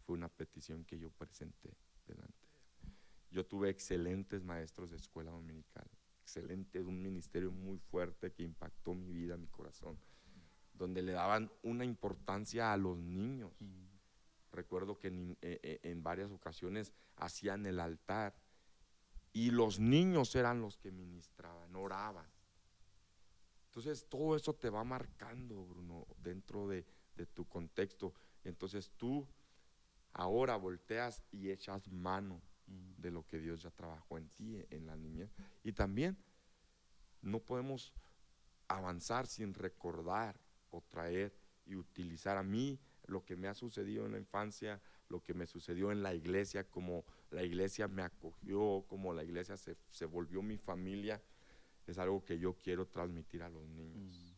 Speaker 2: fue una petición que yo presenté delante de Él. Yo tuve excelentes maestros de escuela dominical, excelente, un ministerio muy fuerte que impactó mi vida, mi corazón, donde le daban una importancia a los niños. Recuerdo que en varias ocasiones hacían el altar y los niños eran los que ministraban, oraban. Entonces todo eso te va marcando, Bruno, dentro de tu contexto. Entonces tú ahora volteas y echas mano de lo que Dios ya trabajó en ti, en la niñez. Y también no podemos avanzar sin recordar o traer y utilizar. A mí lo que me ha sucedido en la infancia, lo que me sucedió en la iglesia, como la iglesia me acogió, como la iglesia se volvió mi familia, es algo que yo quiero transmitir a los niños.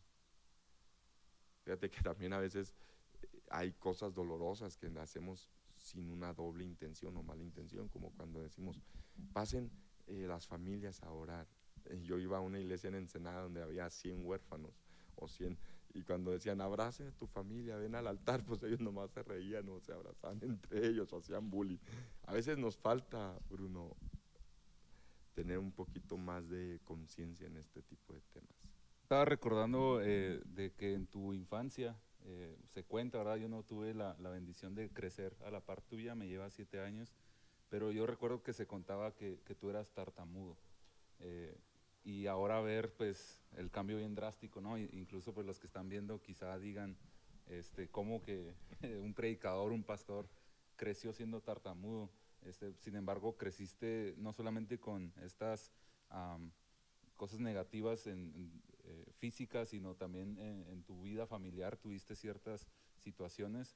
Speaker 2: Fíjate que también a veces hay cosas dolorosas que hacemos sin una doble intención o mala intención, como cuando decimos, pasen las familias a orar. Yo iba a una iglesia en Ensenada donde había 100 huérfanos o 100, y cuando decían, abrace a tu familia, ven al altar, pues ellos nomás se reían o se abrazaban entre ellos o hacían bullying. A veces nos falta, Bruno, tener un poquito más de conciencia en este tipo de temas.
Speaker 1: Estaba recordando de que en tu infancia, se cuenta, ¿verdad? Yo no tuve la bendición de crecer a la par tuya, me lleva 7 años, pero yo recuerdo que se contaba que tú eras tartamudo. Y ahora ver pues el cambio bien drástico, ¿no? Incluso pues los que están viendo quizá digan, cómo que un predicador, un pastor creció siendo tartamudo. Sin embargo, creciste no solamente con estas cosas negativas físicas, sino también en tu vida familiar tuviste ciertas situaciones.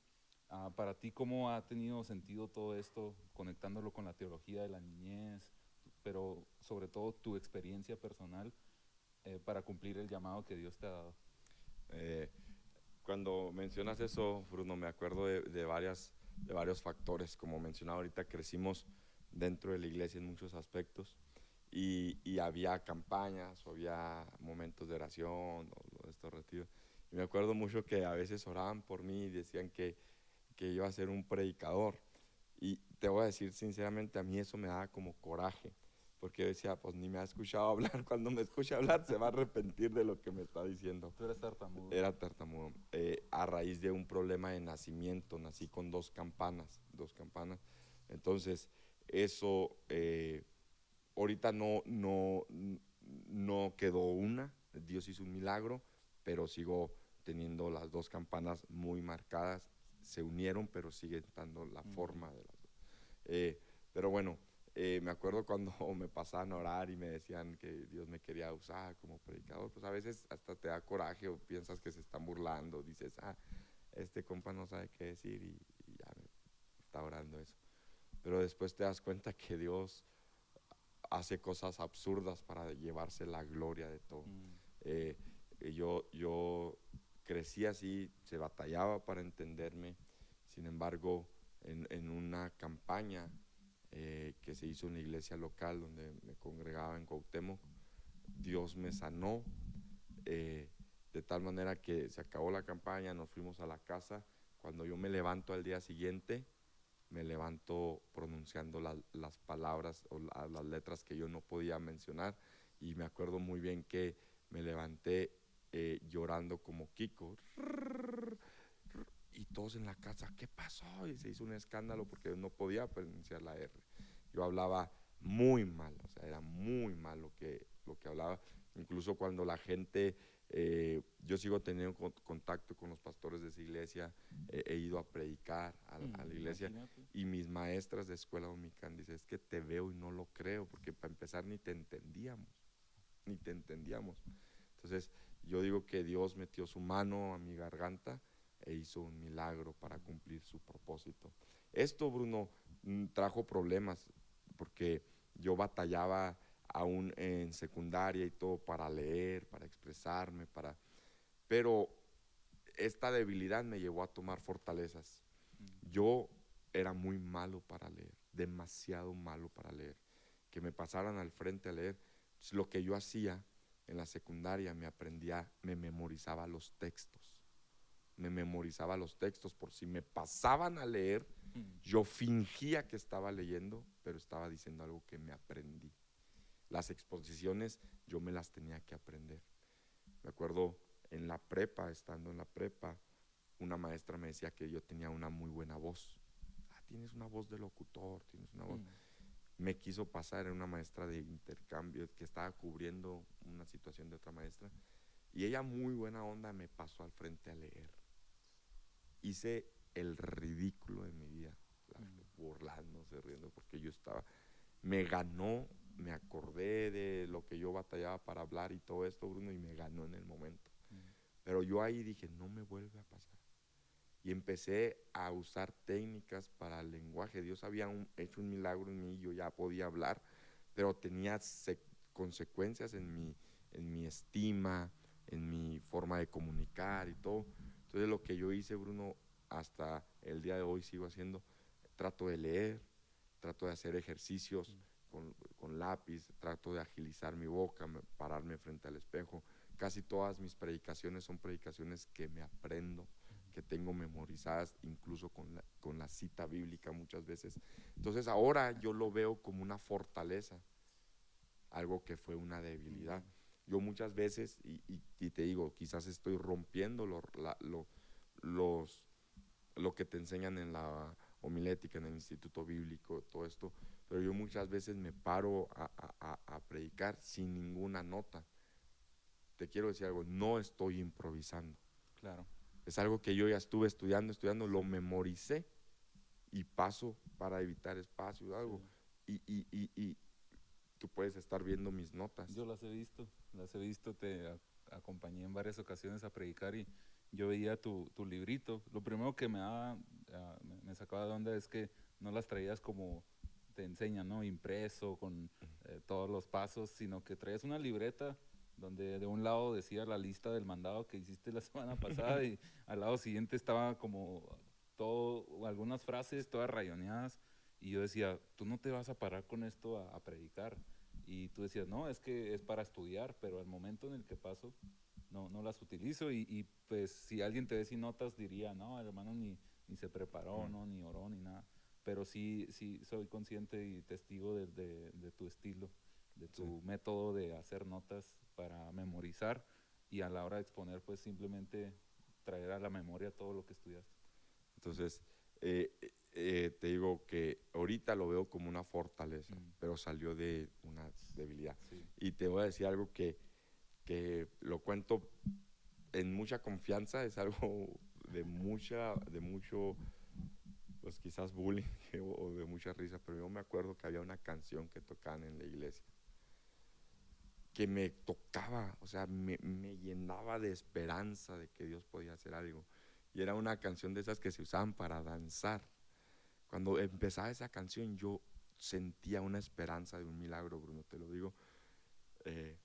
Speaker 1: Para ti, ¿cómo ha tenido sentido todo esto, conectándolo con la teología de la niñez, pero sobre todo tu experiencia personal para cumplir el llamado que Dios te ha dado?
Speaker 2: Cuando mencionas eso, Bruno, me acuerdo de varios factores. Como mencionaba ahorita, crecimos dentro de la iglesia en muchos aspectos y había campañas o había momentos de oración o de estos retiros. Y me acuerdo mucho que a veces oraban por mí y decían que iba a ser un predicador. Y te voy a decir sinceramente, a mí eso me daba como coraje, porque yo decía, pues ni me ha escuchado hablar, cuando me escuche hablar se va a arrepentir de lo que me está diciendo.
Speaker 1: Tú eres tartamudo.
Speaker 2: Era tartamudo. A raíz de un problema de nacimiento, nací con dos campanas. Entonces, eso ahorita no quedó una, Dios hizo un milagro, pero sigo teniendo las dos campanas muy marcadas, se unieron, pero sigue estando la forma de las dos. Pero bueno, me acuerdo cuando me pasaban a orar y me decían que Dios me quería usar como predicador, pues a veces hasta te da coraje o piensas que se están burlando, dices, este compa no sabe qué decir y ya está orando eso. Pero después te das cuenta que Dios hace cosas absurdas para llevarse la gloria de todo. Yo crecí así, se batallaba para entenderme. Sin embargo, en una campaña que se hizo en la iglesia local donde me congregaba en Cuauhtémoc, Dios me sanó de tal manera que se acabó la campaña, nos fuimos a la casa. Cuando yo me levanto al día siguiente, me levanto pronunciando las palabras o las letras que yo no podía mencionar, y me acuerdo muy bien que me levanté llorando como Kiko, y todos en la casa, ¿qué pasó? Y se hizo un escándalo porque no podía pronunciar la R. Yo hablaba muy mal, o sea, era muy mal lo que hablaba. Incluso cuando la gente Yo sigo teniendo contacto con los pastores de esa iglesia, he ido a predicar a la iglesia,
Speaker 1: Imagínate.
Speaker 2: y mis maestras de escuela dominical dicen, es que te veo y no lo creo, porque para empezar ni te entendíamos, ni te entendíamos. Entonces yo digo que Dios metió su mano a mi garganta e hizo un milagro para cumplir su propósito. Esto, Bruno, trajo problemas, porque yo batallaba aún en secundaria y todo para leer, para expresarme, pero esta debilidad me llevó a tomar fortalezas.
Speaker 1: Mm,
Speaker 2: Yo era muy malo para leer, demasiado malo para leer. Que me pasaran al frente a leer, lo que yo hacía en la secundaria, me memorizaba los textos. Me memorizaba los textos por si me pasaban a leer,
Speaker 1: mm,
Speaker 2: yo fingía que estaba leyendo, pero estaba diciendo algo que me aprendí. Las exposiciones yo me las tenía que aprender. Me acuerdo en la prepa, estando en la prepa, una maestra me decía que yo tenía una muy buena voz. Tienes una voz de locutor, tienes una voz.
Speaker 1: mm.
Speaker 2: Me quiso pasar, en una maestra de intercambio que estaba cubriendo una situación de otra maestra, y ella, muy buena onda, me pasó al frente a leer. Hice el ridículo de mi vida, burlándose, riendo, porque yo estaba, me ganó, me acordé de lo que yo batallaba para hablar y todo esto, Bruno, y me ganó en el momento. Pero yo ahí dije, no me vuelve a pasar. Y empecé a usar técnicas para el lenguaje. Dios había hecho un milagro en mí, yo ya podía hablar, pero tenía consecuencias en mi estima, en mi forma de comunicar y todo. Entonces lo que yo hice, Bruno, hasta el día de hoy sigo haciendo, trato de leer, trato de hacer ejercicios con lápiz, trato de agilizar mi boca, pararme frente al espejo. Casi todas mis predicaciones son predicaciones que me aprendo, que tengo memorizadas, incluso con la cita bíblica muchas veces. Entonces ahora yo lo veo como una fortaleza, algo que fue una debilidad. Yo muchas veces, y te digo, quizás estoy rompiendo los, lo que te enseñan en la homilética, en el instituto bíblico, todo esto, pero yo muchas veces me paro a predicar sin ninguna nota. Te quiero decir algo, no estoy improvisando.
Speaker 1: Claro.
Speaker 2: Es algo que yo ya estuve estudiando, lo
Speaker 1: Sí,
Speaker 2: memoricé y paso para evitar espacio o
Speaker 1: sí.
Speaker 2: algo. Y tú puedes estar viendo mis notas.
Speaker 1: Yo las he visto, acompañé en varias ocasiones a predicar y yo veía tu librito. Lo primero que me sacaba de onda es que no las traías como te enseñan, ¿no? Impreso con todos los pasos, sino que traías una libreta donde de un lado decía la lista del mandado que hiciste la semana pasada y al lado siguiente estaba como todo, algunas frases todas rayoneadas y yo decía, tú no te vas a parar con esto a predicar. Y tú decías, no, es que es para estudiar, pero al momento en el que paso, no las utilizo. Pues si alguien te ve sin notas, diría, no, el hermano ni se preparó, ¿no? Ni oró, ni nada. Pero sí soy consciente y testigo de tu estilo, de
Speaker 2: Sí.
Speaker 1: tu método de hacer notas para memorizar y a la hora de exponer, pues simplemente traer a la memoria todo lo que estudiaste.
Speaker 2: Entonces, te digo que ahorita lo veo como una fortaleza,
Speaker 1: Mm,
Speaker 2: pero salió de una debilidad.
Speaker 1: sí.
Speaker 2: Y te voy a decir algo que lo cuento en mucha confianza, es algo de mucho, pues quizás bullying o de mucha risa, pero yo me acuerdo que había una canción que tocaban en la iglesia que me tocaba, o sea, me llenaba de esperanza de que Dios podía hacer algo. Y era una canción de esas que se usaban para danzar. Cuando empezaba esa canción yo sentía una esperanza de un milagro, Bruno, te lo digo. Eh,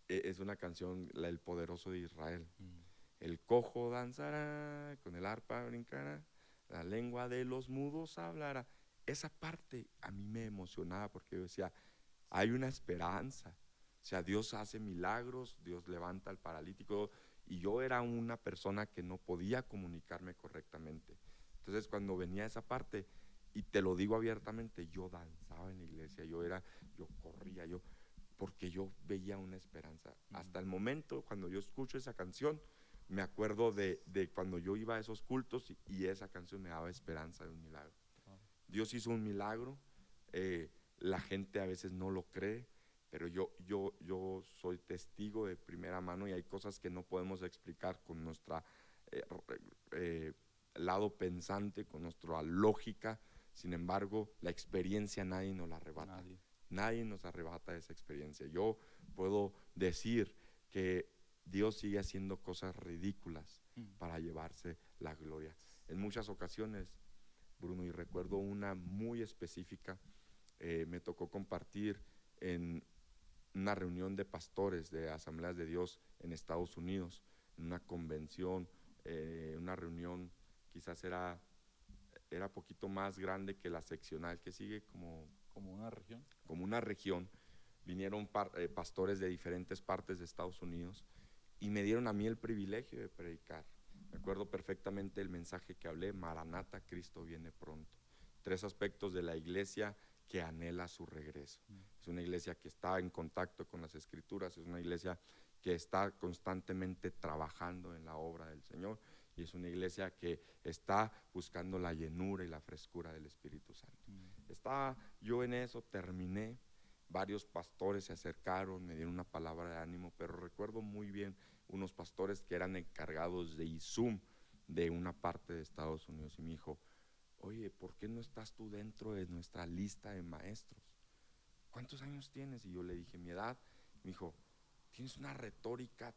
Speaker 2: es una canción, El Poderoso de Israel.
Speaker 1: Mm,
Speaker 2: El cojo danzará, con el arpa brincará, la lengua de los mudos hablará. Esa parte a mí me emocionaba porque yo decía, hay una esperanza. O sea, Dios hace milagros, Dios levanta al paralítico, y yo era una persona que no podía comunicarme correctamente. Entonces, cuando venía esa parte, y te lo digo abiertamente, yo danzaba en la iglesia, yo corría, porque yo veía una esperanza.
Speaker 1: mm,
Speaker 2: Hasta el momento, cuando yo escucho esa canción, me acuerdo de cuando yo iba a esos cultos y esa canción me daba esperanza de un milagro.
Speaker 1: wow.
Speaker 2: Dios hizo un milagro, la gente a veces no lo cree, pero yo soy testigo de primera mano y hay cosas que no podemos explicar con nuestra eh, eh, lado pensante, con nuestra lógica. Sin embargo, la experiencia nadie nos la arrebata.
Speaker 1: Nadie.
Speaker 2: Nadie nos arrebata esa experiencia. Yo puedo decir que Dios sigue haciendo cosas ridículas para llevarse la gloria. En muchas ocasiones, Bruno, y recuerdo una muy específica, me tocó compartir en una reunión de pastores de Asambleas de Dios en Estados Unidos, en una convención, una reunión, quizás era poquito más grande que la seccional, que sigue
Speaker 1: Como una región.
Speaker 2: como una región. Vinieron pastores de diferentes partes de Estados Unidos y me dieron a mí el privilegio de predicar. Me acuerdo perfectamente el mensaje que hablé: Maranata, Cristo viene pronto. 3 aspectos de la iglesia que anhela su regreso. Es una iglesia que está en contacto con las Escrituras, es una iglesia que está constantemente trabajando en la obra del Señor, y es una iglesia que está buscando la llenura y la frescura del Espíritu Santo. Estaba yo en eso, terminé, varios pastores se acercaron, me dieron una palabra de ánimo, pero recuerdo muy bien unos pastores que eran encargados de ISUM de una parte de Estados Unidos, y me dijo: oye, ¿por qué no estás tú dentro de nuestra lista de maestros? ¿Cuántos años tienes? Y yo le dije mi edad. Me dijo: tienes una retórica,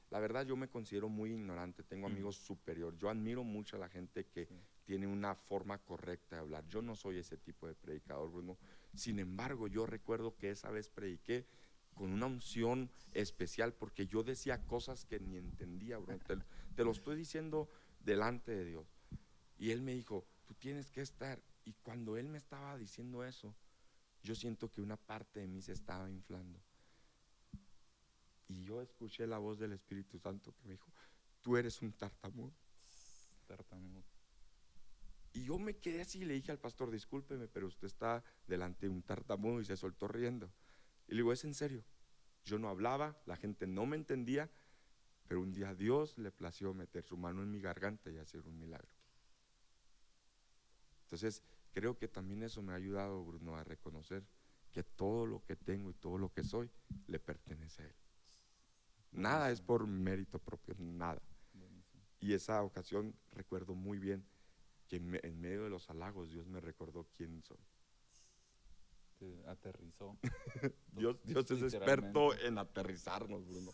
Speaker 2: la verdad, yo me considero muy ignorante, tengo amigos superiores, yo admiro mucho a la gente que tiene una forma correcta de hablar. Yo no soy ese tipo de predicador, Bruno. Sin embargo, yo recuerdo que esa vez prediqué con una unción especial, porque yo decía cosas que ni entendía, Bruno. Te lo estoy diciendo delante de Dios. Y él me dijo: tú tienes que estar. Y cuando él me estaba diciendo eso, yo siento que una parte de mí se estaba inflando. Y yo escuché la voz del Espíritu Santo que me dijo: tú eres un tartamudo.
Speaker 1: Tartamudo.
Speaker 2: Y yo me quedé así y le dije al pastor: discúlpeme, pero usted está delante de un tartamudo. Y se soltó riendo. Y le digo: es en serio. Yo no hablaba, la gente no me entendía, pero un día Dios le plació meter su mano en mi garganta y hacer un milagro. Entonces, creo que también eso me ha ayudado, Bruno, a reconocer que todo lo que tengo y todo lo que soy le pertenece a Él. Nada es por mérito propio, nada.
Speaker 1: Buenísimo.
Speaker 2: Y esa ocasión recuerdo muy bien que en medio de los halagos Dios me recordó quién soy.
Speaker 1: Te aterrizó.
Speaker 2: Dios es experto en aterrizarnos, Bruno.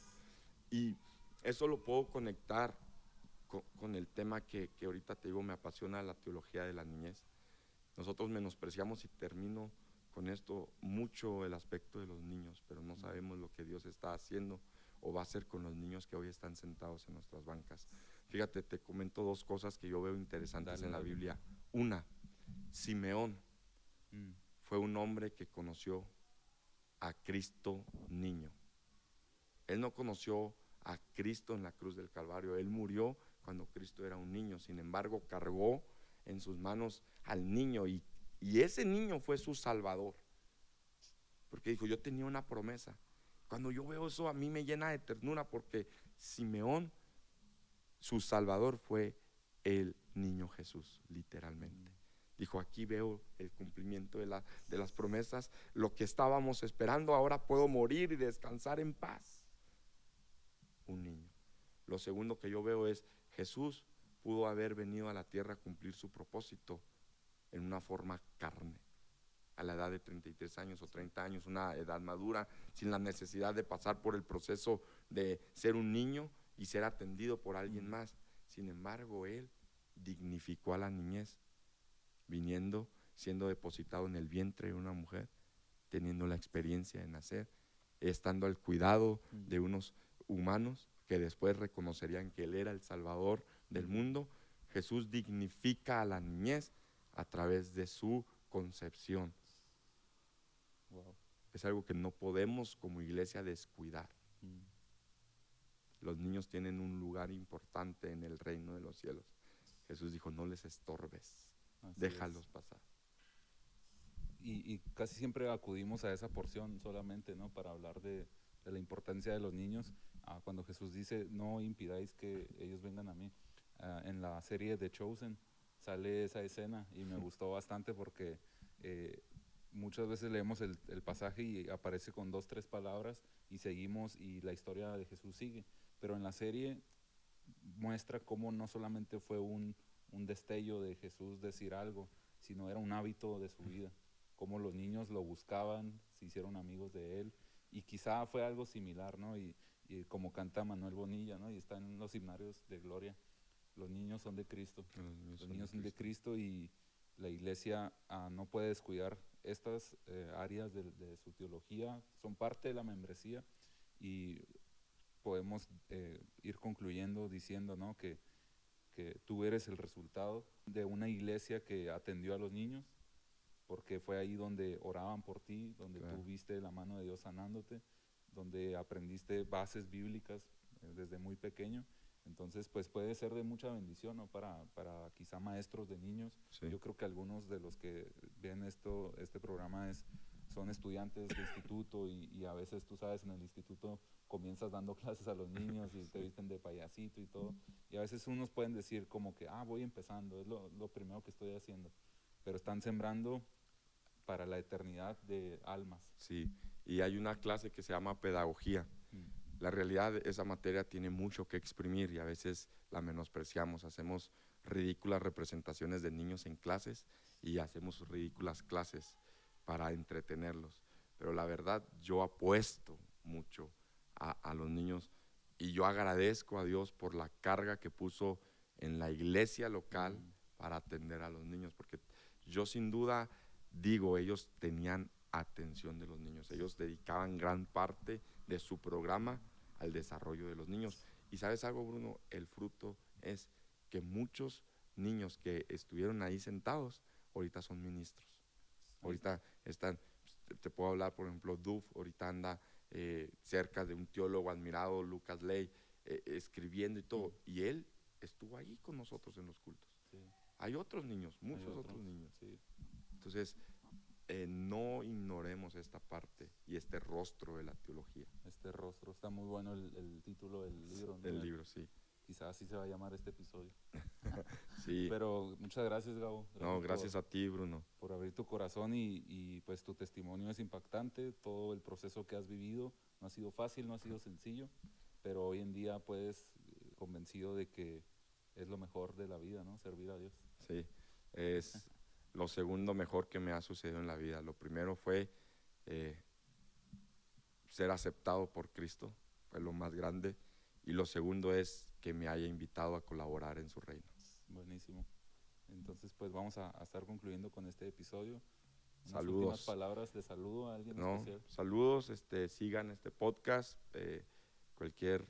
Speaker 2: Y eso lo puedo conectar con el tema que ahorita te digo, me apasiona, la teología de la niñez. Nosotros menospreciamos, y termino con esto, mucho el aspecto de los niños, pero no sabemos lo que Dios está haciendo o va a hacer con los niños que hoy están sentados en nuestras bancas. Fíjate, te comento 2 cosas que yo veo interesantes en la Biblia. Una, Simeón fue un hombre que conoció a Cristo niño. Él no conoció a Cristo en la cruz del Calvario, él murió cuando Cristo era un niño. Sin embargo, cargó en sus manos al niño, y ese niño fue su salvador, porque dijo: yo tenía una promesa. Cuando yo veo eso, a mí me llena de ternura, porque Simeón, su salvador fue el niño Jesús, literalmente. Dijo: aquí veo el cumplimiento de las promesas, lo que estábamos esperando, ahora puedo morir y descansar en paz. Un niño. Lo segundo que yo veo es: Jesús pudo haber venido a la tierra a cumplir su propósito en una forma carne, a la edad de 33 años o 30 años, una edad madura, sin la necesidad de pasar por el proceso de ser un niño y ser atendido por alguien más. Sin embargo, él dignificó a la niñez, viniendo, siendo depositado en el vientre de una mujer, teniendo la experiencia de nacer, estando al cuidado de unos humanos que después reconocerían que él era el Salvador del mundo. Jesús dignifica a la niñez a través de su concepción.
Speaker 1: Wow.
Speaker 2: Es algo que no podemos como iglesia descuidar. Los niños tienen un lugar importante en el reino de los cielos. Jesús dijo: no les estorbes, déjalos pasar.
Speaker 1: Y casi siempre acudimos a esa porción solamente, ¿no? Para hablar de la importancia de los niños. Cuando Jesús dice: no impidáis que ellos vengan a mí. En la serie The Chosen sale esa escena y me gustó bastante porque muchas veces leemos el pasaje y aparece con 2, 3 palabras y seguimos y la historia de Jesús sigue. Pero en la serie muestra cómo no solamente fue un destello de Jesús decir algo, sino era un hábito de su vida, cómo los niños lo buscaban, se hicieron amigos de él, y quizá fue algo similar, ¿no? Y como canta Manuel Bonilla, ¿no? Y está en los himnarios de Gloria, los niños son de Cristo, los niños son de Cristo, y la iglesia no puede descuidar estas áreas de su teología, son parte de la membresía, y podemos ir concluyendo diciendo, ¿no? Que tú eres el resultado de una iglesia que atendió a los niños, porque fue ahí donde oraban por ti, donde
Speaker 2: Claro.
Speaker 1: tú viste la mano de Dios sanándote, donde aprendiste bases bíblicas desde muy pequeño. Entonces, pues puede ser de mucha bendición, ¿no? Para quizá maestros de niños.
Speaker 2: Sí.
Speaker 1: Yo creo que algunos de los que ven este programa son estudiantes de instituto, y a veces, tú sabes, en el instituto comienzas dando clases a los niños y te visten de payasito y todo. Y a veces unos pueden decir como que, voy empezando, es lo primero que estoy haciendo. Pero están sembrando para la eternidad de almas.
Speaker 2: Sí, y hay una clase que se llama pedagogía. La realidad, esa materia tiene mucho que exprimir y a veces la menospreciamos. Hacemos ridículas representaciones de niños en clases y hacemos ridículas clases para entretenerlos. Pero la verdad, yo apuesto mucho a los niños y yo agradezco a Dios por la carga que puso en la iglesia local para atender a los niños, porque yo sin duda digo, ellos tenían atención de los niños, ellos dedicaban gran parte de su programa al desarrollo de los niños. Y ¿sabes algo, Bruno? El fruto es que muchos niños que estuvieron ahí sentados, ahorita son ministros. Ahorita están, te puedo hablar, por ejemplo, Duf, ahorita anda cerca de un teólogo admirado, Lucas Ley, escribiendo y todo. Y él estuvo ahí con nosotros en los cultos.
Speaker 1: Sí.
Speaker 2: Hay otros niños, muchos otros niños.
Speaker 1: Sí.
Speaker 2: Entonces, no ignoremos esta parte y este rostro de la teología.
Speaker 1: Este rostro, está muy bueno el título del libro, ¿no?
Speaker 2: Del libro, sí.
Speaker 1: Quizás así se va a llamar este episodio.
Speaker 2: Sí.
Speaker 1: Pero muchas gracias, Gabo.
Speaker 2: Gracias a ti, Bruno.
Speaker 1: Por abrir tu corazón, y pues tu testimonio es impactante. Todo el proceso que has vivido no ha sido fácil, no ha sido sencillo, pero hoy en día puedes convencido de que es lo mejor de la vida, ¿no? Servir a Dios.
Speaker 2: Sí, es lo segundo mejor que me ha sucedido en la vida. Lo primero fue ser aceptado por Cristo, fue lo más grande, y lo segundo es que me haya invitado a colaborar en su reino.
Speaker 1: Buenísimo. Entonces, pues vamos a estar concluyendo con este episodio. Unas
Speaker 2: Saludos.
Speaker 1: últimas palabras de saludo a alguien especial.
Speaker 2: Saludos, sigan este podcast, cualquier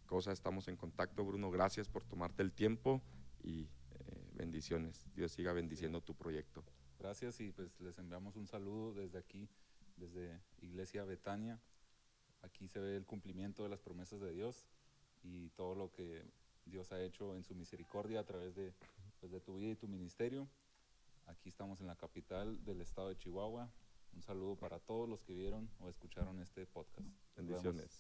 Speaker 2: cosa estamos en contacto, Bruno. Gracias por tomarte el tiempo y bendiciones. Dios siga bendiciendo tu proyecto.
Speaker 1: Gracias, y pues les enviamos un saludo desde aquí, desde Iglesia Betania. Aquí se ve el cumplimiento de las promesas de Dios y todo lo que Dios ha hecho en su misericordia a través de tu vida y tu ministerio. Aquí estamos en la capital del estado de Chihuahua. Un saludo para todos los que vieron o escucharon este podcast.
Speaker 2: Bendiciones.